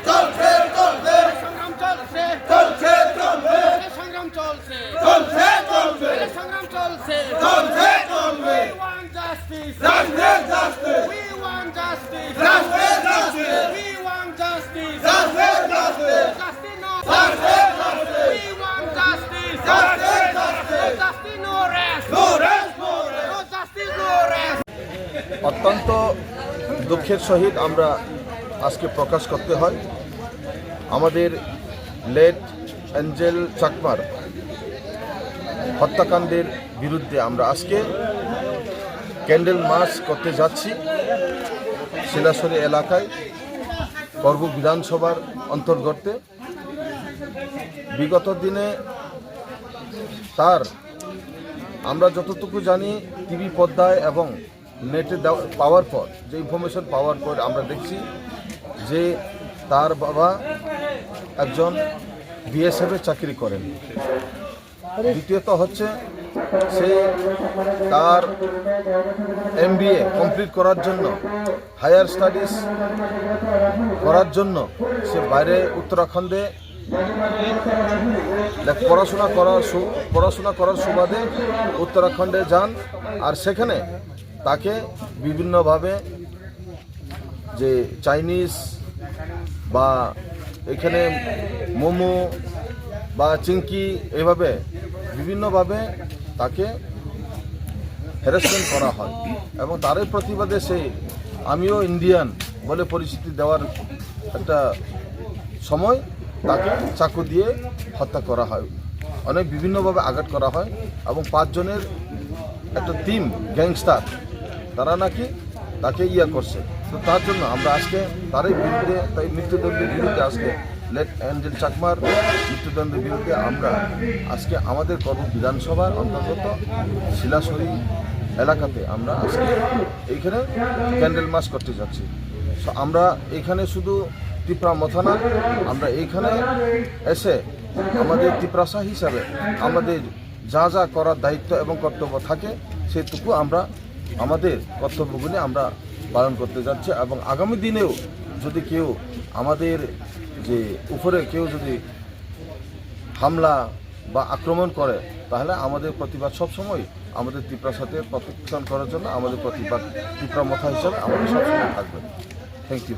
চলছে চলবে সংগ্রাম চলছে চলছে চলবে সংগ্রাম চলছে চলছে চলবে সংগ্রাম চলছে চলছে চলবে We want justice. রাষ্ট্রের জাস্টিস We want justice. রাষ্ট্রের জাস্টিস We want justice. রাষ্ট্রের জাস্টিস Justice no. রাষ্ট্রের জাস্টিস We want justice. রাষ্ট্রের justice Justice no rest. No rest no rest No justice no rest. অত্যন্ত দুঃখের সহিত আমরা আজকে প্রকাশ করতে হয় আমাদের লেট অ্যাঞ্জেল চাকমার হত্যাকাণ্ডের বিরুদ্ধে আমরা আজকে ক্যান্ডেল মার্চ করতে যাচ্ছি শিলাসরি এলাকায় করব বিধানসভার অন্তর্গতে। বিগত দিনে তার আমরা যতটুকু জানি টিভি পর্দায় এবং নেটে পাওয়ার পর যে ইনফরমেশন পাওয়ার পর আমরা দেখছি যে তার বাবা একজন বিএসএফে চাকরি করেন। দ্বিতীয়ত হচ্ছে সে তার MBA কমপ্লিট করার জন্য হায়ার স্টাডিজ করার জন্য সে বাইরে উত্তরাখণ্ডে পড়াশোনা করার সুবাদে উত্তরাখণ্ডে যান। আর সেখানে তাকে বিভিন্নভাবে যে চাইনিজ বা এখানে মোমো বা চিংকি এভাবে বিভিন্নভাবে তাকে হ্যারাসমেন্ট করা হয় এবং তারই প্রতিবাদে সে আমিও ইন্ডিয়ান বলে পরিচিতি দেওয়ার একটা সময় তাকে চাকু দিয়ে হত্যা করা হয়, অনেক বিভিন্নভাবে আঘাত করা হয় এবং 5 জনের একটা টিম গ্যাংস্টার তারা নাকি তাকে করছে। তো তার জন্য আমরা আজকে তারই বিরুদ্ধে তাই মৃত্যুদণ্ডের বিরুদ্ধে আজকে লেট অ্যাঞ্জেল চাকমার মৃত্যুদণ্ডের বিরুদ্ধে আমরা আজকে আমাদের করব বিধানসভার অন্তর্গত শিলাসরি এলাকাতে আমরা আজকে এইখানে ক্যান্ডেল মার্চ করতে যাচ্ছি। সো আমরা এইখানে শুধু ত্রিপুরা মথানা আমরা এইখানে এসে আমাদের ত্রিপুরাসা হিসাবে আমাদের যা যা করার দায়িত্ব এবং কর্তব্য থাকে সেটুকু আমরা আমাদের কর্তব্যগুলি আমরা পালন করতে যাচ্ছি এবং আগামী দিনেও যদি কেউ আমাদের যে উপরে কেউ যদি হামলা বা আক্রমণ করে তাহলে আমাদের প্রতিবাদ সবসময় আমাদের ত্রিপুরার সাথে প্রতিষ্ঠান করার জন্য আমাদের প্রতিবাদ ত্রিপুরা মথা হিসাবে আমাদের সবসময় থাকবে। Thank you.